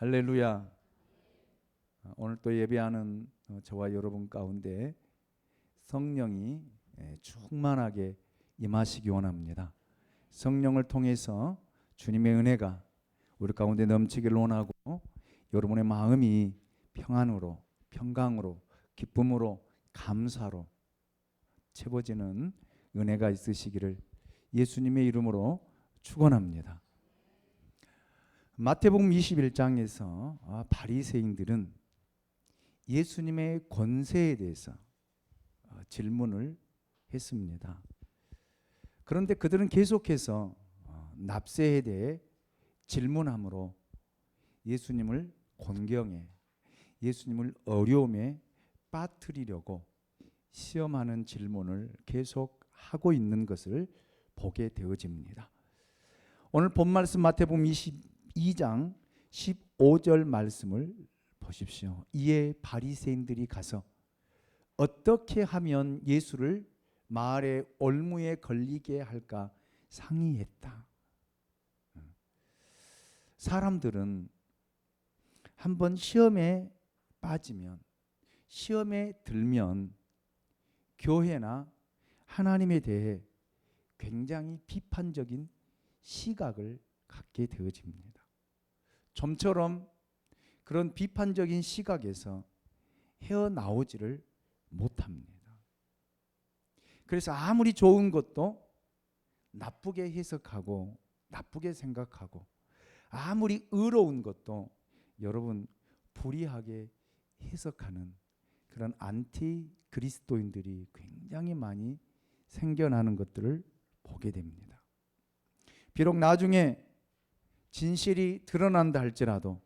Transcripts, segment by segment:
할렐루야. 오늘 또 예배하는 저와 여러분 가운데 성령이 충만하게 임하시기 원합니다. 성령을 통해서 주님의 은혜가 우리 가운데 넘치기를 원하고, 여러분의 마음이 평안으로, 평강으로, 기쁨으로, 감사로 채워지는 은혜가 있으시기를 예수님의 이름으로 축원합니다. 마태복음 21장에서 바리새인들은 예수님의 권세에 대해서 질문을 했습니다. 그런데 그들은 계속해서 납세에 대해 질문함으로 예수님을 곤경에, 예수님을 어려움에 빠뜨리려고 시험하는 질문을 계속 하고 있는 것을 보게 되어집니다. 오늘 본 말씀 마태복음 22장 15절 말씀을 보십시오. 이에 바리새인들이 가서 어떻게 하면 예수를 마을의 올무에 걸리게 할까 상의했다. 사람들은 한번 시험에 빠지면, 시험에 들면 교회나 하나님에 대해 굉장히 비판적인 시각을 갖게 되어집니다. 좀처럼 그런 비판적인 시각에서 헤어나오지를 못합니다. 그래서 아무리 좋은 것도 나쁘게 해석하고 나쁘게 생각하고, 아무리 의로운 것도 여러분 불이하게 해석하는 그런 안티 그리스도인들이 굉장히 많이 생겨나는 것들을 보게 됩니다. 비록 나중에 진실이 드러난다 할지라도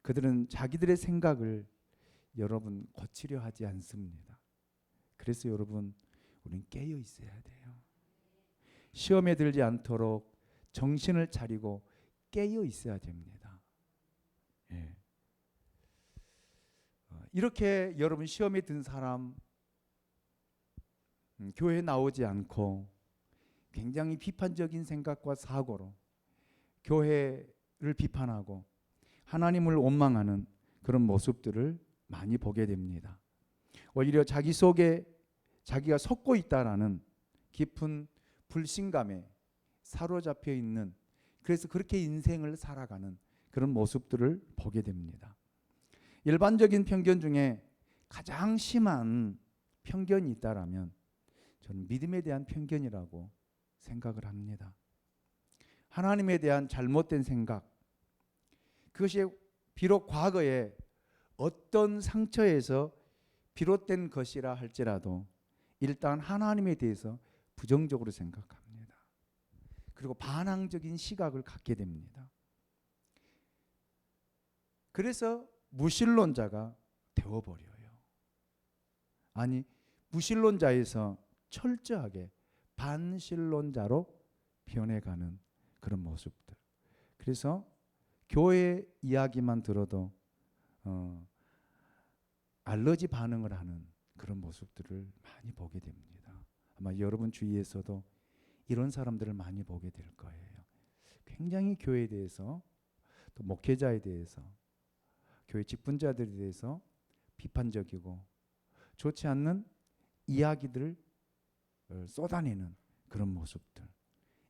그들은 자기들의 생각을 여러분 고치려 하지 않습니다. 그래서 여러분, 우리는 깨어 있어야 돼요. 시험에 들지 않도록 정신을 차리고 깨어 있어야 됩니다. 예. 이렇게 여러분 시험에 든 사람, 교회에 나오지 않고 굉장히 비판적인 생각과 사고로 교회를 비판하고 하나님을 원망하는 그런 모습들을 많이 보게 됩니다. 오히려 자기 속에 자기가 속고 있다라는 깊은 불신감에 사로잡혀 있는, 그래서 그렇게 인생을 살아가는 그런 모습들을 보게 됩니다. 일반적인 편견 중에 가장 심한 편견이 있다라면 저는 믿음에 대한 편견이라고 생각을 합니다. 하나님에 대한 잘못된 생각, 그것이 비록 과거에 어떤 상처에서 비롯된 것이라 할지라도 일단 하나님에 대해서 부정적으로 생각합니다. 그리고 반항적인 시각을 갖게 됩니다. 그래서 무신론자가 되어버려요. 아니, 무신론자에서 철저하게 반신론자로 변해가는 그런 모습들. 그래서 교회 이야기만 들어도 알러지 반응을 하는 그런 모습들을 많이 보게 됩니다. 아마 여러분 주위에서도 이런 사람들을 많이 보게 될 거예요. 굉장히 교회에 대해서, 또 목회자에 대해서, 교회 직분자들에 대해서 비판적이고 좋지 않는 이야기들을 쏟아내는 그런 모습들.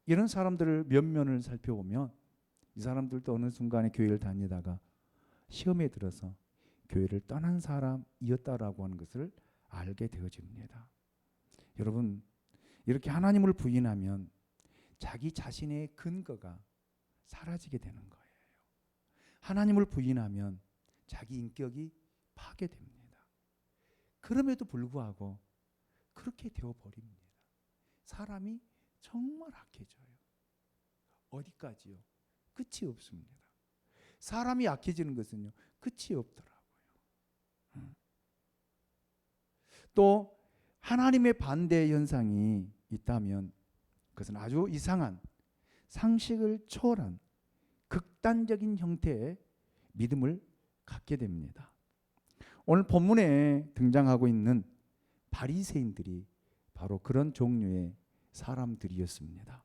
이런 사람들을 면면을 살펴보면 이 사람들도 어느 순간에 교회를 다니다가 시험에 들어서 교회를 떠난 사람이었다라고 하는 것을 알게 되어집니다. 여러분, 이렇게 하나님을 부인하면 자기 자신의 근거가 사라지게 되는 거예요. 하나님을 부인하면 자기 인격이 파괴됩니다. 그럼에도 불구하고 그렇게 되어버립니다. 사람이 정말 악해져요. 어디까지요? 끝이 없습니다. 사람이 악해지는 것은요, 끝이 없더라고요. 또 하나님의 반대 현상이 있다면 그것은 아주 이상한, 상식을 초월한 극단적인 형태의 믿음을 갖게 됩니다. 오늘 본문에 등장하고 있는 바리새인들이 바로 그런 종류의 사람들이었습니다.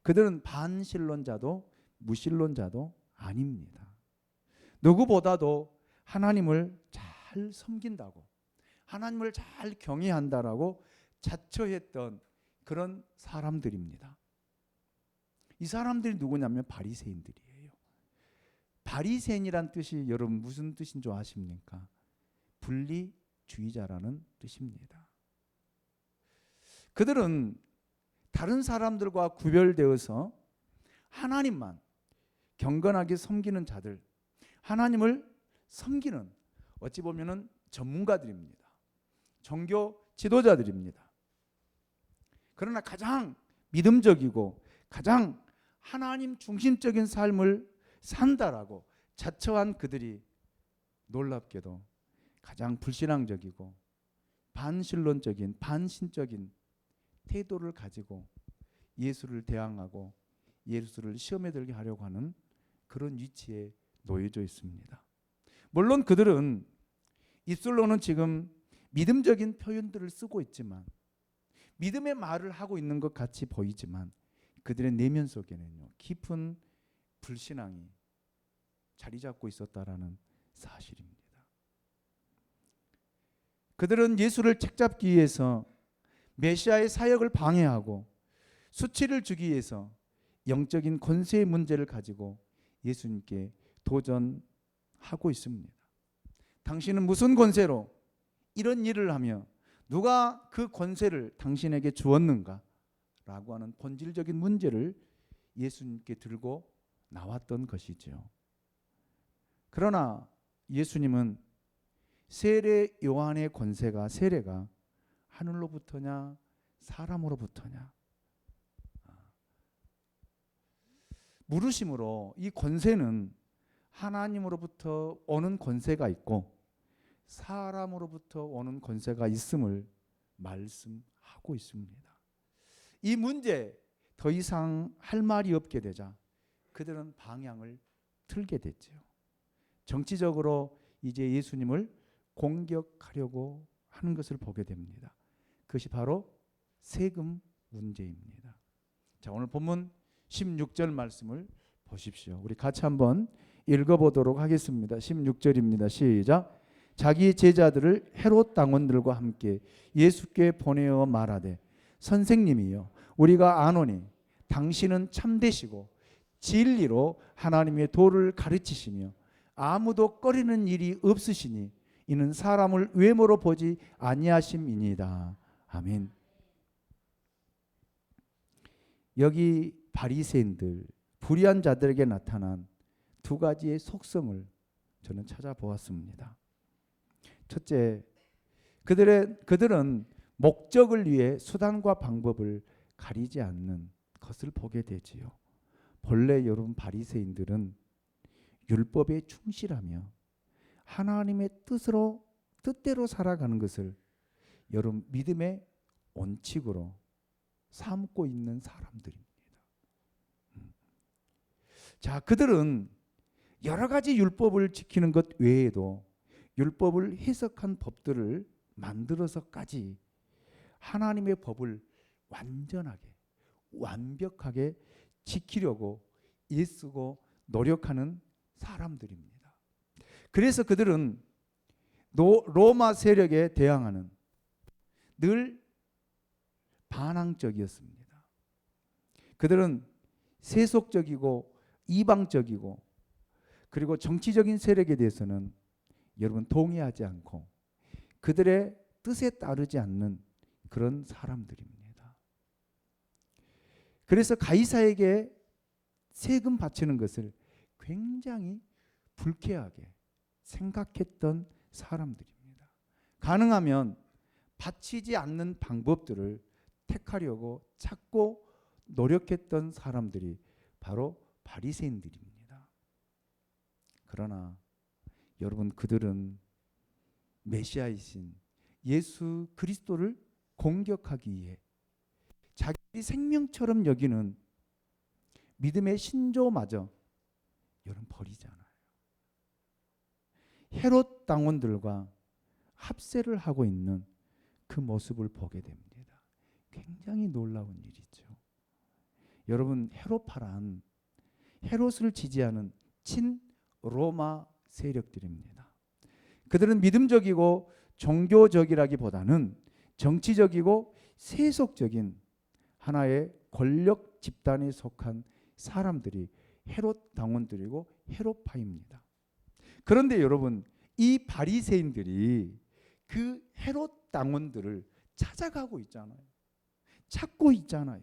그들은 반신론자도 무신론자도 아닙니다. 누구보다도 하나님을 잘 섬긴다고, 하나님을 잘 경외한다라고 자처했던 그런 사람들입니다. 이 사람들이 누구냐면 바리새인들이에요. 바리새인이란 뜻이 여러분 무슨 뜻인 줄 아십니까? 분리주의자라는 뜻입니다. 그들은 다른 사람들과 구별되어서 하나님만 경건하게 섬기는 자들, 하나님을 섬기는 어찌 보면은 전문가들입니다. 종교 지도자들입니다. 그러나 가장 믿음적이고 가장 하나님 중심적인 삶을 산다라고 자처한 그들이 놀랍게도 가장 불신앙적이고 반신론적인 반신적인 태도를 가지고 예수를 대항하고 예수를 시험에 들게 하려고 하는 그런 위치에 놓여져 있습니다. 물론 그들은 입술로는 지금 믿음적인 표현들을 쓰고 있지만, 믿음의 말을 하고 있는 것 같이 보이지만 그들의 내면 속에는요, 깊은 불신앙이 자리 잡고 있었다라는 사실입니다. 그들은 예수를 책잡기 위해서 메시아의 사역을 방해하고 수치를 주기 위해서 영적인 권세의 문제를 가지고 예수님께 도전하고 있습니다. 당신은 무슨 권세로 이런 일을 하며 누가 그 권세를 당신에게 주었는가? 라고 하는 본질적인 문제를 예수님께 들고 나왔던 것이죠. 그러나 예수님은 세례 요한의 권세가, 세례가 하늘로부터냐 사람으로부터냐 물으심으로 이 권세는 하나님으로부터 오는 권세가 있고 사람으로부터 오는 권세가 있음을 말씀하고 있습니다. 이 문제 더 이상 할 말이 없게 되자 그들은 방향을 틀게 됐죠. 정치적으로 이제 예수님을 공격하려고 하는 것을 보게 됩니다. 그것이 바로 세금 문제입니다. 자, 오늘 본문 16절 말씀을 보십시오. 우리 같이 한번 읽어보도록 하겠습니다. 16절입니다. 시작. 자기 제자들을 헤롯 당원들과 함께 예수께 보내어 말하되 선생님이여 우리가 아노니 당신은 참되시고 진리로 하나님의 도를 가르치시며 아무도 꺼리는 일이 없으시니 이는 사람을 외모로 보지 아니하심이니이다. 아멘. 여기 바리새인들 불의한 자들에게 나타난 두 가지의 속성을 저는 찾아보았습니다. 첫째, 그들은 목적을 위해 수단과 방법을 가리지 않는 것을 보게 되지요. 본래 여러분 바리새인들은 율법에 충실하며 하나님의 뜻대로 살아가는 것을 여러분 믿음의 원칙으로 삼고 있는 사람들입니다. 자, 그들은 여러 가지 율법을 지키는 것 외에도 율법을 해석한 법들을 만들어서까지 하나님의 법을 완전하게 완벽하게 지키려고 애쓰고 노력하는 사람들입니다. 그래서 그들은 로마 세력에 대항하는 늘 반항적이었습니다. 그들은 세속적이고 이방적이고 그리고 정치적인 세력에 대해서는 여러분 동의하지 않고 그들의 뜻에 따르지 않는 그런 사람들입니다. 그래서 가이사에게 세금 바치는 것을 굉장히 불쾌하게 생각했던 사람들입니다. 가능하면 바치지 않는 방법들을 택하려고 찾고 노력했던 사람들이 바로 바리새인들입니다. 그러나 여러분 그들은 메시아이신 예수 그리스도를 공격하기 위해 자기 생명처럼 여기는 믿음의 신조마저 여러분 버리잖아요. 헤롯 당원들과 합세를 하고 있는 그 모습을 보게 됩니다. 굉장히 놀라운 일이죠. 여러분 헤롯파란 헤롯을 지지하는 친 로마 세력들입니다. 그들은 믿음적이고 종교적이라기보다는 정치적이고 세속적인 하나의 권력 집단에 속한 사람들이 헤롯 당원들이고 헤롯파입니다. 그런데 여러분, 이 바리새인들이 그 헤롯 당원들을 찾아가고 있잖아요. 찾고 있잖아요.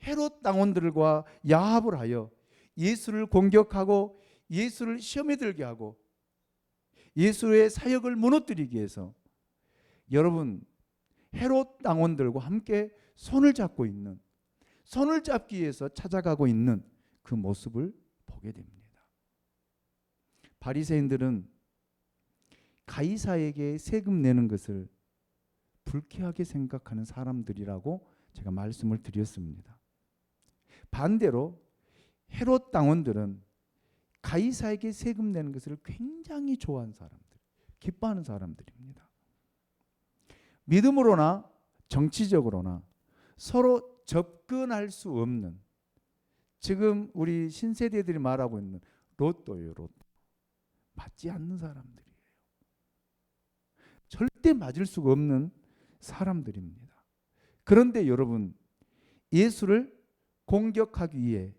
헤롯 당원들과 야합을 하여 예수를 공격하고 예수를 시험에 들게 하고 예수의 사역을 무너뜨리기 위해서 여러분, 헤롯 당원들과 함께 손을 잡고 있는, 손을 잡기 위해서 찾아가고 있는 그 모습을 보게 됩니다. 바리새인들은 가이사에게 세금 내는 것을 불쾌하게 생각하는 사람들이라고 제가 말씀을 드렸습니다. 반대로 헤롯 당원들은 가이사에게 세금 내는 것을 굉장히 좋아하는 사람들, 기뻐하는 사람들입니다. 믿음으로나 정치적으로나 서로 접근할 수 없는, 지금 우리 신세대들이 말하고 있는 로또예요. 로또. 맞지 않는 사람들이에요. 절대 맞을 수가 없는 사람들입니다. 그런데 여러분, 예수를 공격하기 위해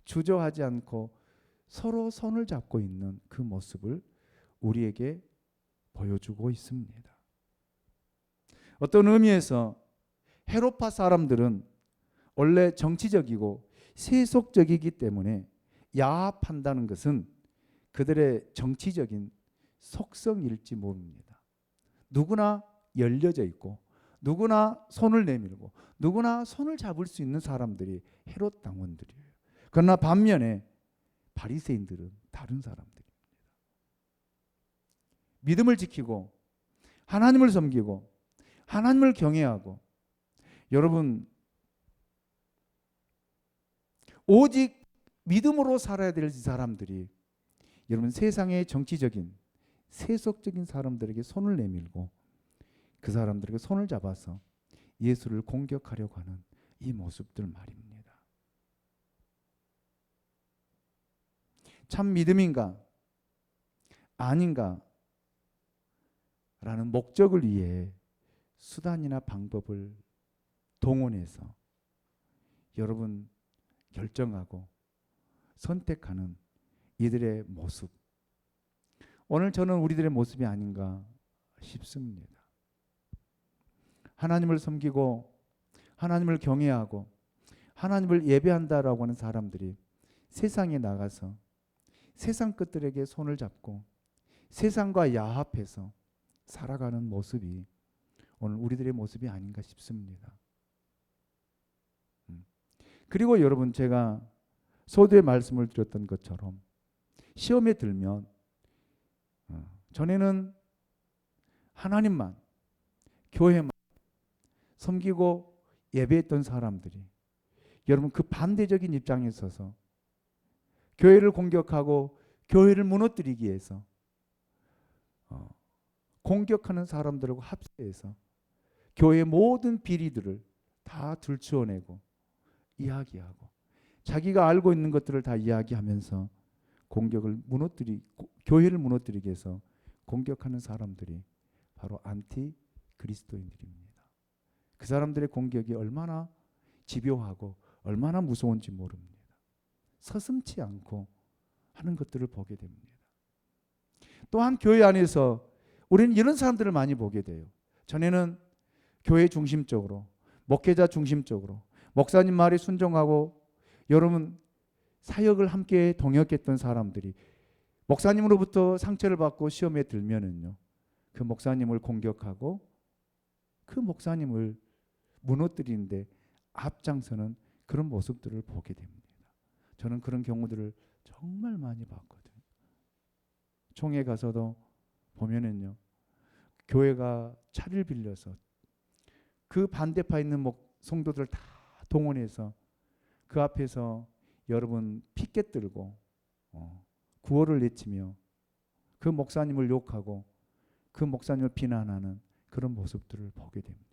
주저하지 않고 서로 손을 잡고 있는 그 모습을 우리에게 보여주고 있습니다. 어떤 의미에서 헤롯파 사람들은 원래 정치적이고 세속적이기 때문에 야합한다는 것은 그들의 정치적인 속성일지 모릅니다. 누구나 열려져 있고 누구나 손을 내밀고 누구나 손을 잡을 수 있는 사람들이 헤롯 당원들이에요. 그러나 반면에 바리새인들은 다른 사람들입니다. 믿음을 지키고 하나님을 섬기고 하나님을 경외하고, 여러분, 오직 믿음으로 살아야 될 사람들이 여러분 세상의 정치적인 세속적인 사람들에게 손을 내밀고 그 사람들에게 손을 잡아서 예수를 공격하려고 하는 이 모습들 말입니다. 참 믿음인가 아닌가 라는 목적을 위해 수단이나 방법을 동원해서 여러분 결정하고 선택하는 이들의 모습, 오늘 저는 우리들의 모습이 아닌가 싶습니다. 하나님을 섬기고 하나님을 경외하고 하나님을 예배한다라고 하는 사람들이 세상에 나가서 세상 것들에게 손을 잡고 세상과 야합해서 살아가는 모습이 오늘 우리들의 모습이 아닌가 싶습니다. 그리고 여러분, 제가 서두에 말씀을 드렸던 것처럼 시험에 들면 전에는 하나님만, 교회만 섬기고 예배했던 사람들이 여러분 그 반대적인 입장에 서서 교회를 공격하고 교회를 무너뜨리기 위해서 공격하는 사람들하고 합세해서 교회의 모든 비리들을 다 들추어내고 이야기하고 자기가 알고 있는 것들을 다 이야기하면서 공격을 교회를 무너뜨리기 위해서 공격하는 사람들이 바로 안티 그리스도인들입니다. 그 사람들의 공격이 얼마나 집요하고 얼마나 무서운지 모릅니다. 서슴지 않고 하는 것들을 보게 됩니다. 또한 교회 안에서 우리는 이런 사람들을 많이 보게 돼요. 전에는 교회 중심적으로, 목회자 중심적으로, 목사님 말에 순종하고 여러분 사역을 함께 동역했던 사람들이 목사님으로부터 상처를 받고 시험에 들면은요, 그 목사님을 공격하고 그 목사님을 무너뜨리는데 앞장서는 그런 모습들을 보게 됩니다. 저는 그런 경우들을 정말 많이 봤거든요. 총회 가서도 보면은요, 교회가 차를 빌려서 그 반대파에 있는 성도들 다 동원해서 그 앞에서 여러분 피켓 들고 구호를 외치며 그 목사님을 욕하고 그 목사님을 비난하는 그런 모습들을 보게 됩니다.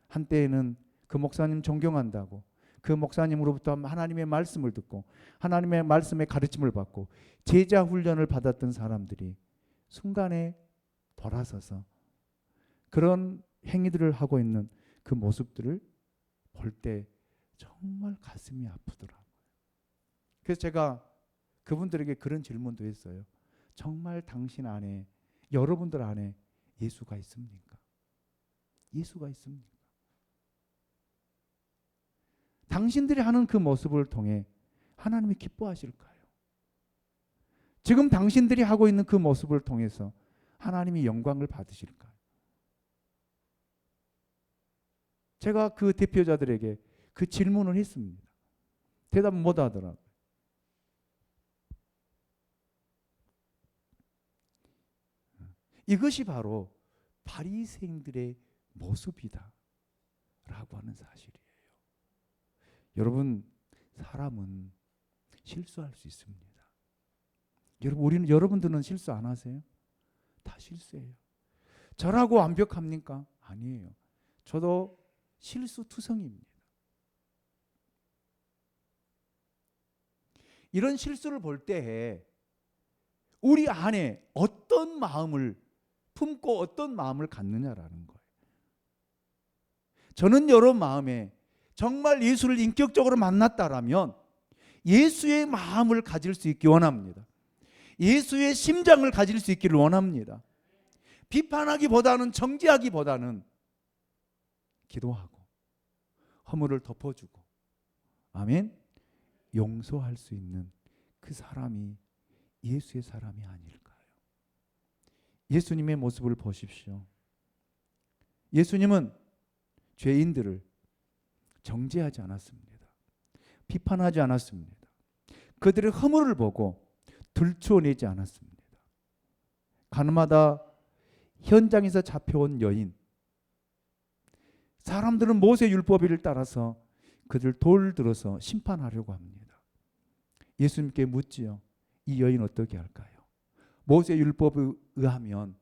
한때에는 그 목사님 존경한다고 그 목사님으로부터 하나님의 말씀을 듣고 하나님의 말씀의 가르침을 받고 제자 훈련을 받았던 사람들이 순간에 돌아서서 그런 행위들을 하고 있는 그 모습들을 볼 때 정말 가슴이 아프더라고요. 그래서 제가 그분들에게 그런 질문도 했어요. 정말 당신 안에, 여러분들 안에 예수가 있습니까? 예수가 있습니까? 당신들이 하는 그 모습을 통해 하나님이 기뻐하실까요? 지금 당신들이 하고 있는 그 모습을 통해서 하나님이 영광을 받으실까요? 제가 그 대표자들에게 그 질문을 했습니다. 대답은 못 하더라고요. 이것이 바로 바리새인들의 모습이다 라고 하는 사실이에요. 여러분, 사람은 실수할 수 있습니다. 여러분들은 실수 안 하세요? 다 실수해요. 저라고 완벽합니까? 아니에요. 저도 실수투성입니다. 이런 실수를 볼 때에 우리 안에 어떤 마음을 품고 어떤 마음을 갖느냐라는 거예요. 저는 여러분 마음에 정말 예수를 인격적으로 만났다라면 예수의 마음을 가질 수 있기 원합니다. 예수의 심장을 가질 수 있기를 원합니다. 비판하기보다는 정죄하기보다는 기도하고 허물을 덮어주고 아멘, 용서할 수 있는 그 사람이 예수의 사람이 아닐까요? 예수님의 모습을 보십시오. 예수님은 죄인들을 정죄하지 않았습니다. 비판하지 않았습니다. 그들의 허물을 보고 들추어내지 않았습니다. 가나마다 현장에서 잡혀온 여인, 사람들은 모세 율법을 따라서 그들 돌 들어서 심판하려고 합니다. 예수님께 묻지요. 이 여인 어떻게 할까요? 모세 율법에 의하면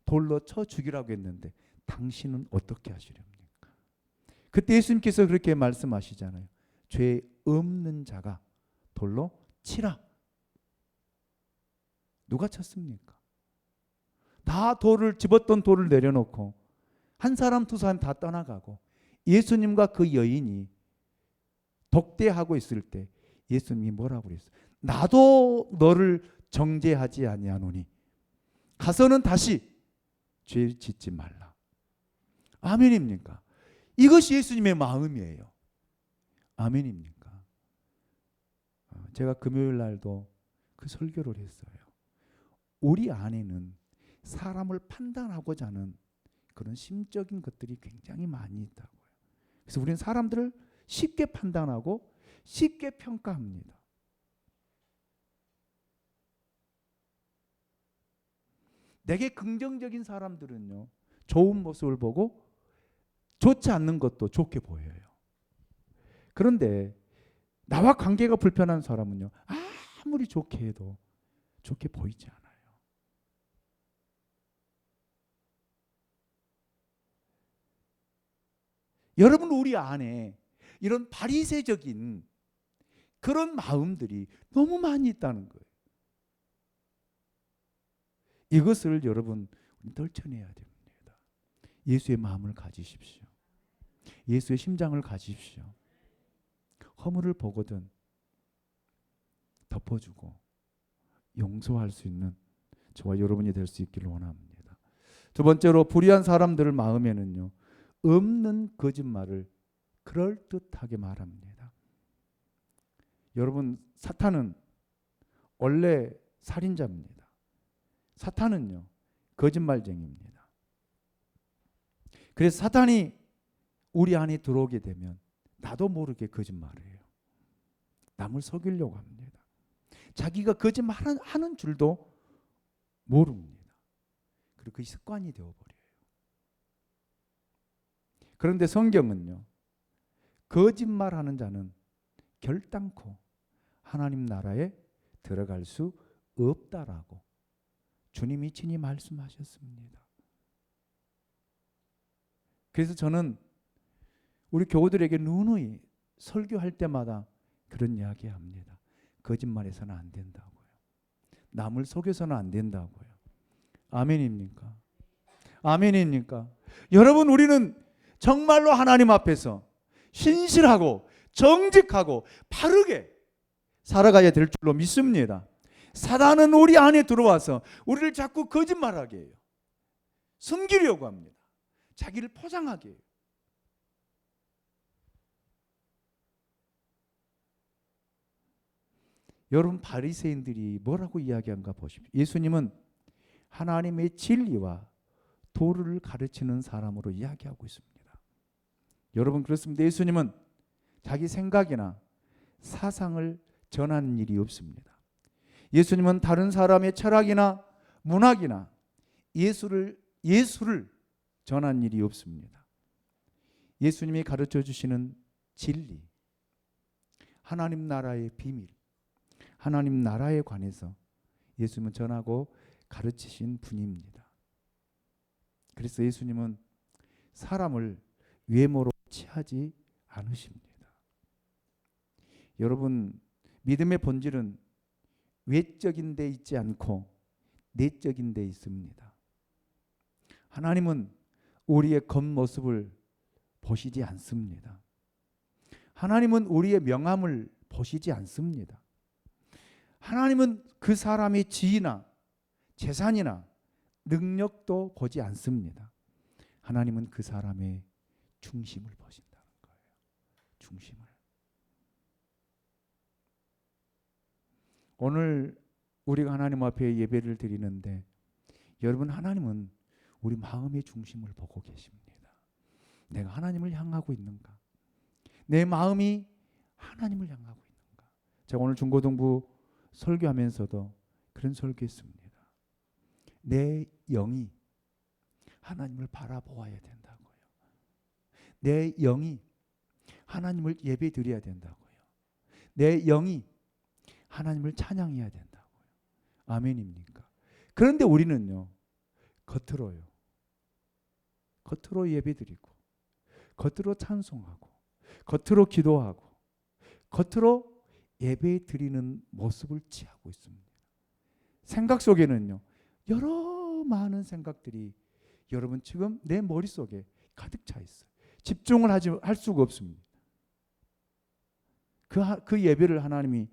돌로 쳐 죽이라고 했는데 당신은 어떻게 하시렵니까? 그때 예수님께서 그렇게 말씀하시잖아요. 죄 없는 자가 돌로 치라. 누가 쳤습니까? 다 돌을 집었던 돌을 내려놓고 한 사람 두 사람 다 떠나가고 예수님과 그 여인이 독대하고 있을 때 예수님이 뭐라고 그랬어요? 나도 너를 정죄하지 아니하노니 가서는 다시 죄 짓지 말라. 아멘입니까? 이것이 예수님의 마음이에요. 아멘입니까? 제가 금요일 날도 그 설교를 했어요. 우리 안에는 사람을 판단하고자 하는 그런 심적인 것들이 굉장히 많이 있다고요. 그래서 우리는 사람들을 쉽게 판단하고 쉽게 평가합니다. 내게 긍정적인 사람들은요, 좋은 모습을 보고 좋지 않는 것도 좋게 보여요. 그런데 나와 관계가 불편한 사람은요, 아무리 좋게 해도 좋게 보이지 않아요. 여러분, 우리 안에 이런 바리새적인 그런 마음들이 너무 많이 있다는 거예요. 이것을 여러분 떨쳐내야 됩니다. 예수의 마음을 가지십시오. 예수의 심장을 가지십시오. 허물을 보거든 덮어주고 용서할 수 있는 저와 여러분이 될 수 있기를 원합니다. 두 번째로, 불의한 사람들 마음에는요, 없는 거짓말을 그럴듯하게 말합니다. 여러분, 사탄은 원래 살인자입니다. 사탄은요, 거짓말쟁이입니다. 그래서 사탄이 우리 안에 들어오게 되면 나도 모르게 거짓말을 해요. 남을 속이려고 합니다. 자기가 거짓말하는 줄도 모릅니다. 그리고 그 습관이 되어버려요. 그런데 성경은요, 거짓말하는 자는 결단코 하나님 나라에 들어갈 수 없다라고 주님이 친히 말씀하셨습니다. 그래서 저는 우리 교우들에게 누누이 설교할 때마다 그런 이야기 합니다. 거짓말해서는 안 된다고요. 남을 속여서는 안 된다고요. 아멘입니까? 아멘입니까? 여러분, 우리는 정말로 하나님 앞에서 신실하고 정직하고 바르게 살아가야 될 줄로 믿습니다. 사단은 우리 안에 들어와서 우리를 자꾸 거짓말하게 해요. 숨기려고 합니다. 자기를 포장하게 해요. 여러분, 바리새인들이 뭐라고 이야기한가 보십시오. 예수님은 하나님의 진리와 도를 가르치는 사람으로 이야기하고 있습니다. 여러분, 그렇습니다. 예수님은 자기 생각이나 사상을 전하는 일이 없습니다. 예수님은 다른 사람의 철학이나 문학이나 예술을 전하는 일이 없습니다. 예수님이 가르쳐 주시는 진리, 하나님 나라의 비밀, 하나님 나라에 관해서 예수님은 전하고 가르치신 분입니다. 그래서 예수님은 사람을 외모로 취하지 않으십니다. 여러분, 믿음의 본질은 외적인 데 있지 않고 내적인 데 있습니다. 하나님은 우리의 겉모습을 보시지 않습니다. 하나님은 우리의 명함을 보시지 않습니다. 하나님은 그 사람의 지위나 재산이나 능력도 보지 않습니다. 하나님은 그 사람의 중심을 보신다는 거예요. 중심을. 오늘 우리가 하나님 앞에 예배를 드리는데 여러분, 하나님은 우리 마음의 중심을 보고 계십니다. 내가 하나님을 향하고 있는가? 내 마음이 하나님을 향하고 있는가? 제가 오늘 중고등부 설교하면서도 그런 설교했습니다. 내 영이 하나님을 바라보아야 된다고요. 내 영이 하나님을 예배 드려야 된다고요. 내 영이 하나님을 찬양해야 된다고요. 아멘입니까? 그런데 우리는요, 겉으로 예배 드리고, 겉으로 찬송하고, 겉으로 기도하고, 겉으로 예배 드리는 모습을 취하고 있습니다. 생각 속에는요, 여러 많은 생각들이 여러분 지금 내 머릿속에 가득 차 있어요. 집중을 할 수가 없습니다. 그 예배를 하나님이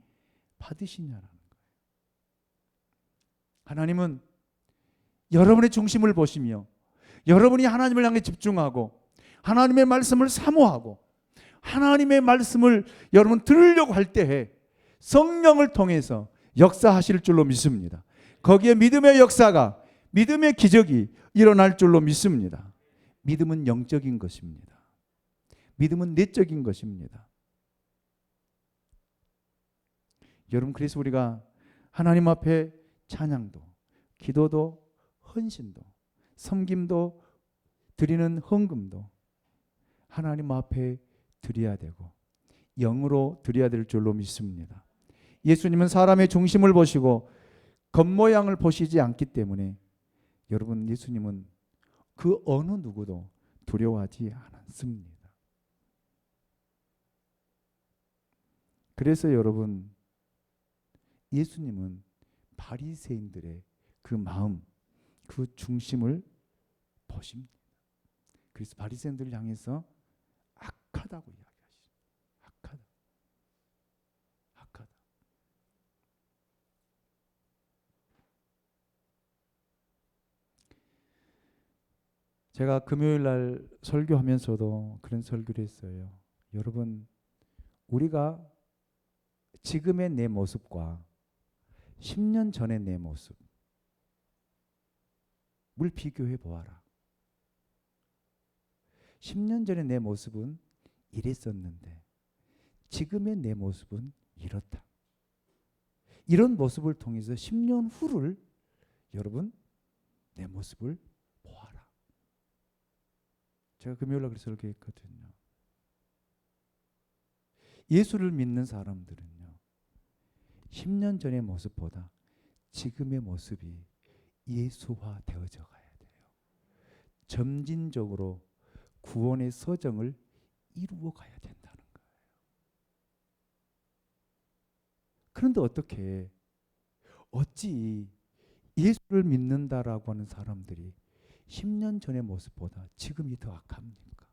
받으시냐라는 거예요. 하나님은 여러분의 중심을 보시며 여러분이 하나님을 향해 집중하고 하나님의 말씀을 사모하고 하나님의 말씀을 여러분 들으려고 할 때에 성령을 통해서 역사하실 줄로 믿습니다. 거기에 믿음의 역사가, 믿음의 기적이 일어날 줄로 믿습니다. 믿음은 영적인 것입니다. 믿음은 내적인 것입니다. 여러분, 그래서 우리가 하나님 앞에 찬양도, 기도도, 헌신도, 섬김도, 드리는 헌금도 하나님 앞에 드려야 되고 영으로 드려야 될 줄로 믿습니다. 예수님은 사람의 중심을 보시고 겉모양을 보시지 않기 때문에 여러분, 예수님은 그 어느 누구도 두려워하지 않습니다. 그래서 여러분, 예수님은 바리새인들의 그 마음, 그 중심을 보십니다. 그래서 바리새인들을 향해서 악하다고 이야기하시죠. 악하다. 제가 금요일 날 설교하면서도 그런 설교를 했어요. 여러분, 우리가 지금의 내 모습과 10년 전의 내 모습을 비교해 보아라. 10년 전의 내 모습은 이랬었는데 지금의 내 모습은 이렇다. 이런 모습을 통해서 10년 후를 여러분, 내 모습을 보아라. 제가 금요일 날 그래서 이렇게 했거든요. 예수를 믿는 사람들은요, 10년 전의 모습보다 지금의 모습이 예수화 되어져 가야 돼요. 점진적으로 구원의 서정을 이루어 가야 된다는 거예요. 그런데 어찌 예수를 믿는다라고 하는 사람들이 10년 전의 모습보다 지금이 더 악합니까?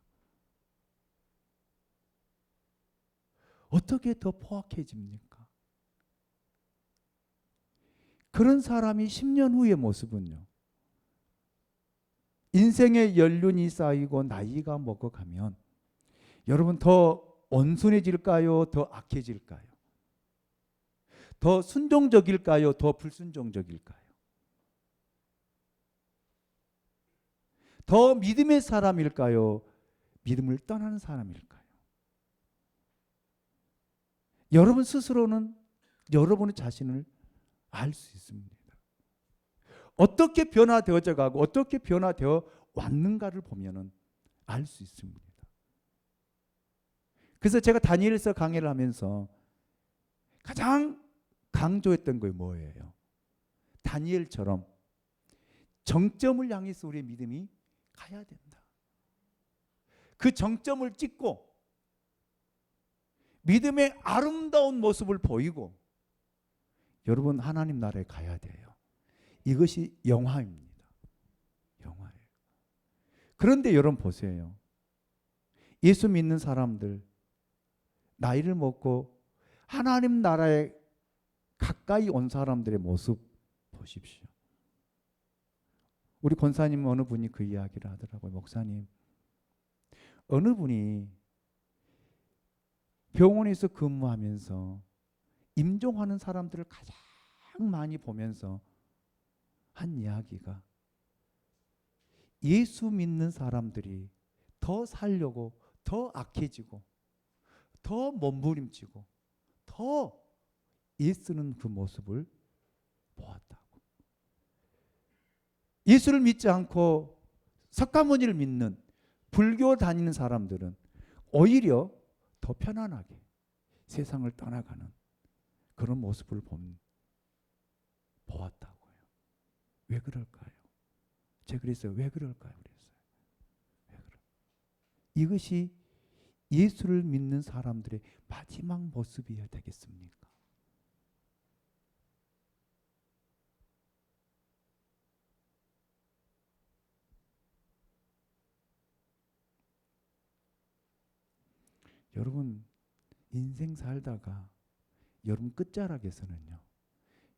어떻게 더 포악해집니까? 그런 사람이 10년 후의 모습은요. 인생의 연륜이 쌓이고 나이가 먹어가면 여러분 더 온순해질까요? 더 악해질까요? 더 순종적일까요? 더 불순종적일까요? 더 믿음의 사람일까요? 믿음을 떠나는 사람일까요? 여러분 스스로는 여러분의 자신을 알 수 있습니다. 어떻게 변화되어져 가고 어떻게 변화되어 왔는가를 보면은 알 수 있습니다. 그래서 제가 다니엘서 강의를 하면서 가장 강조했던 게 뭐예요? 다니엘처럼 정점을 향해서 우리의 믿음이 가야 된다. 그 정점을 찍고 믿음의 아름다운 모습을 보이고 여러분 하나님 나라에 가야 돼요. 이것이 영화입니다. 영화예요. 그런데 여러분 보세요. 예수 믿는 사람들 나이를 먹고 하나님 나라에 가까이 온 사람들의 모습 보십시오. 우리 권사님 어느 분이 그 이야기를 하더라고요. 목사님, 어느 분이 병원에서 근무하면서 임종하는 사람들을 가장 많이 보면서 한 이야기가 예수 믿는 사람들이 더 살려고 더 악해지고 더 몸부림치고 더 예수는 그 모습을 보았다고. 예수를 믿지 않고 석가모니를 믿는 불교 다니는 사람들은 오히려 더 편안하게 세상을 떠나가는 그런 모습을 보았다고요. 왜 그럴까요? 제가 그랬어요. 왜 그럴까요? 그랬어요. 왜 그럴까요? 이것이 예수를 믿는 사람들의 마지막 모습이어야 되겠습니까? 여러분 인생 살다가 여러분 끝자락에서는요.